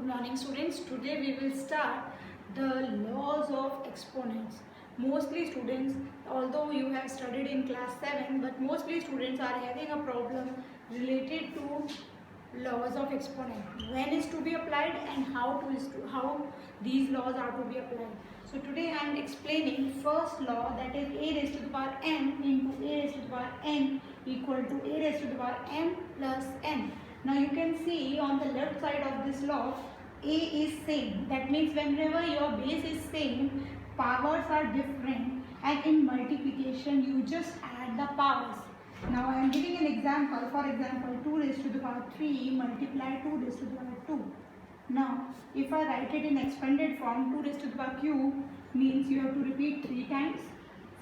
morning students. Today we will start the laws of exponents. Mostly students, although you have studied in class 7, but mostly students are having a problem related to laws of exponent. When is to be applied and how these laws are to be applied. So today I am explaining first law, that is a raised to the power m into a raised to the power n equal to a raised to the power m plus n. Now you can see on the left side of this law, a is same. That means whenever your base is same, powers are different, and in multiplication you just add the powers. Now I am giving an example. For example, 2 raised to the power 3 multiply 2 raised to the power 2. Now if I write it in expanded form, 2 raised to the power cube means you have to repeat 3 times.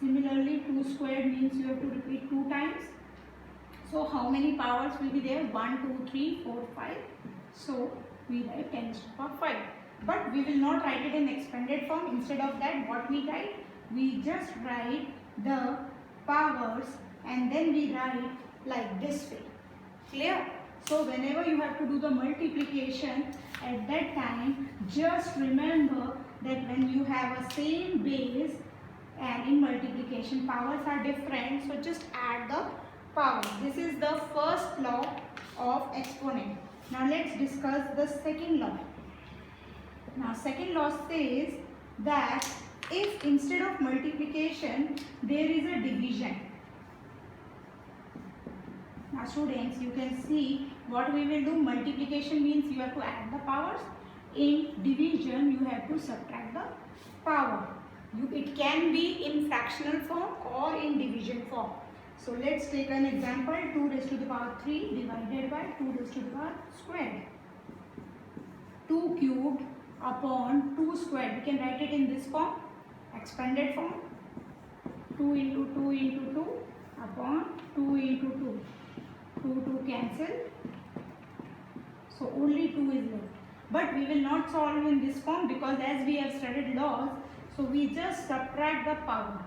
Similarly, 2 squared means you have to repeat 2 times. So how many powers will be there? 1, 2, 3, 4, 5. So we write 10 to the power 5. But we will not write it in expanded form. Instead of that, what we write? We just write the powers and then we write like this way. Clear? So whenever you have to do the multiplication, at that time just remember that when you have a same base and in multiplication powers are different, so just add the powers. This is the first law of exponent. Now let's discuss the second law. Now second law says that if instead of multiplication there is a division. Now students, you can see what we will do. Multiplication means you have to add the powers. In division you have to subtract the power. It can be in fractional form or in division form. So let's take an example. 2 raised to the power 3 divided by 2 raised to the power squared. 2 cubed upon 2 squared. We can write it in this form, expanded form. 2 into 2 into 2 upon 2 into 2. 2 cancel. So only 2 is left. But we will not solve in this form because as we have studied laws, so we just subtract the power.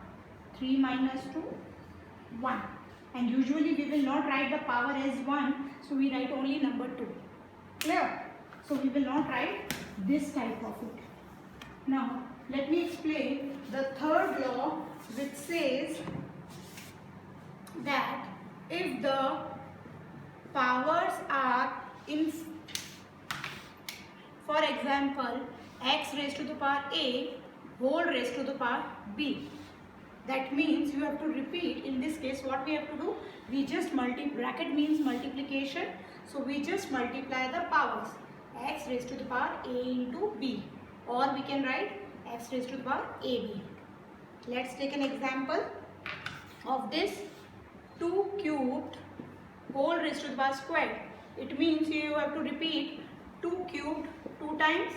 3 minus 2, 1. And usually we will not write the power as 1, so we write only number 2. Clear? So we will not write this type of it. Now let me explain the third law, which says that if the powers are in, for example, x raised to the power a whole raised to the power b. That means you have to repeat. In this case, what we have to do? We just bracket means multiplication. So we just multiply the powers. X raised to the power a into b. Or we can write x raised to the power ab. Let's take an example of this. 2 cubed whole raised to the power squared. It means you have to repeat 2 cubed 2 times.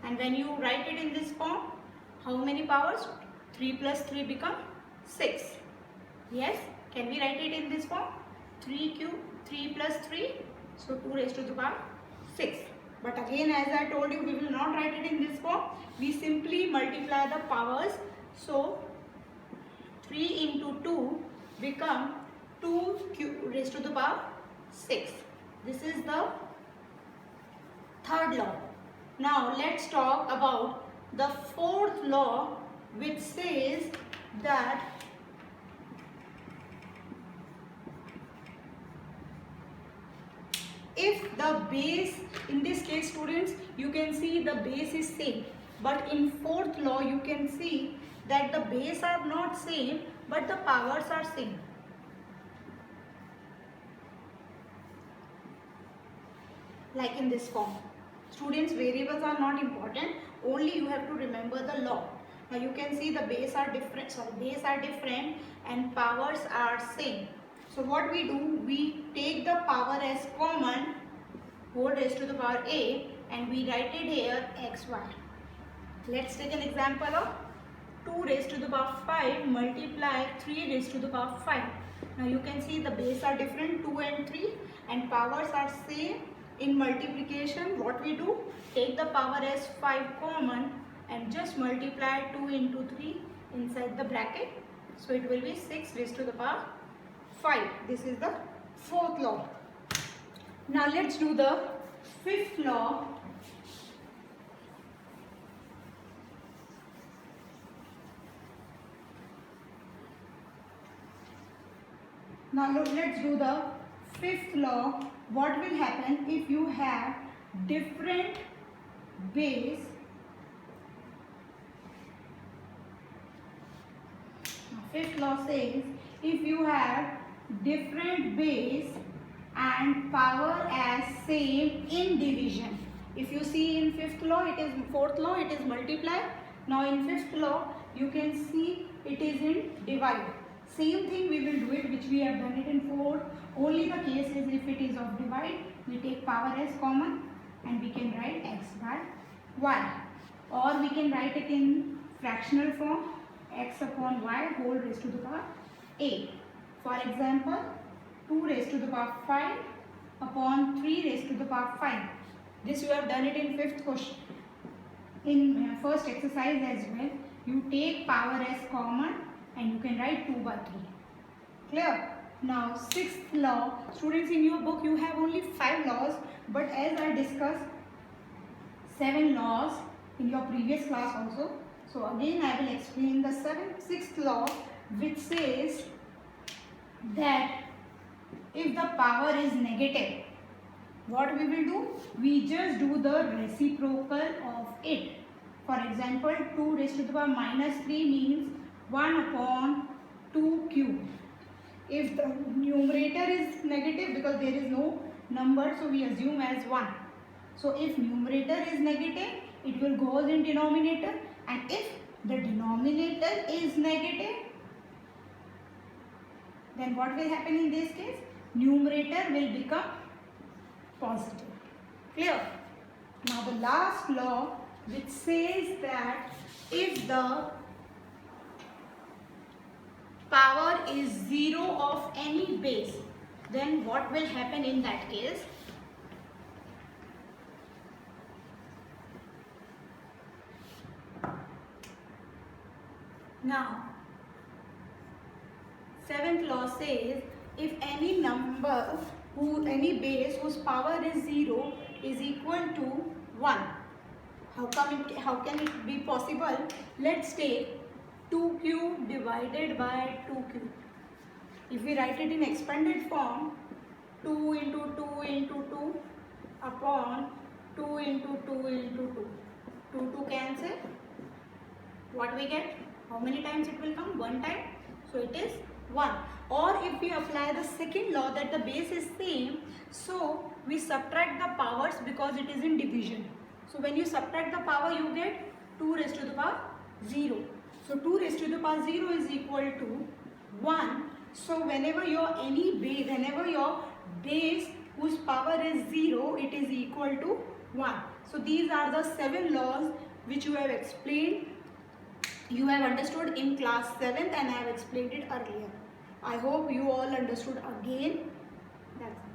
And when you write it in this form, how many powers? 3 plus 3 become 6. Yes, can we write it in this form? 3 cube, 3 plus 3, so 2 raised to the power 6. But again, as I told you, we will not write it in this form. We simply multiply the powers. So 3 into 2 become 2 raised to the power 6. This is the third law. Now let's talk about the fourth law, which says that if the base, in this case students, you can see the base is same, but in fourth law you can see that the base are not same but the powers are same. Like in this form. Students, variables are not important, only you have to remember the law. Now you can see the base are different, and powers are same. So what we do, we take the power as common, whole raised to the power a, and we write it here xy. Let's take an example of 2 raised to the power 5 multiply 3 raised to the power 5. Now you can see the base are different, 2 and 3, and powers are same. In multiplication, what we do? Take the power as 5 common and just multiply 2 into 3 inside the bracket. So it will be 6 raised to the power 5. This is the fourth law. Now let's do the fifth law. Now let's do the fifth law. What will happen if you have different base? Fifth law says if you have different base and power as same in division. If you see in fifth law, it is fourth law, it is multiply. Now in fifth law, you can see it is in divide. Same thing we will do it, which we have done it in fourth. Only the case is if it is of divide, we take power as common and we can write x by y. Or we can write it in fractional form, x upon y whole raised to the power a. For example, 2 raised to the power 5 upon 3 raised to the power 5. This you have done it in fifth question. In first exercise as well, you take power as common and you can write 2 by 3. Clear? Now sixth law, students, in your book you have only 5 laws, but as I discussed 7 laws in your previous class also. So again I will explain the sixth law, which says that if the power is negative, what we will do? We just do the reciprocal of it. For example, 2 raised to the power minus 3 means 1 upon 2 cube. If the numerator is negative, because there is no number, so we assume as 1. So if numerator is negative, it will go in denominator, and if the denominator is negative, then what will happen in this case? Numerator will become positive. Clear? Now the last law, which says that if the power is 0 of any base, then what will happen in that case? Now, seventh law says if any number, any base whose power is 0 is equal to 1. How can it be possible? Let's take 2 cube divided by 2 cube. If we write it in expanded form, 2 into 2 into 2 upon 2 into 2 into 2. 2 cancel. What we get? How many times it will come? 1 time. So it is 1. Or if we apply the second law that the base is same, so we subtract the powers because it is in division. So when you subtract the power, you get 2 raised to the power 0. So 2 raised to the power 0 is equal to 1. So whenever your base whose power is 0, it is equal to 1. So these are the 7 laws which you have explained. You have understood in class 7th and I have explained it earlier. I hope you all understood again. That's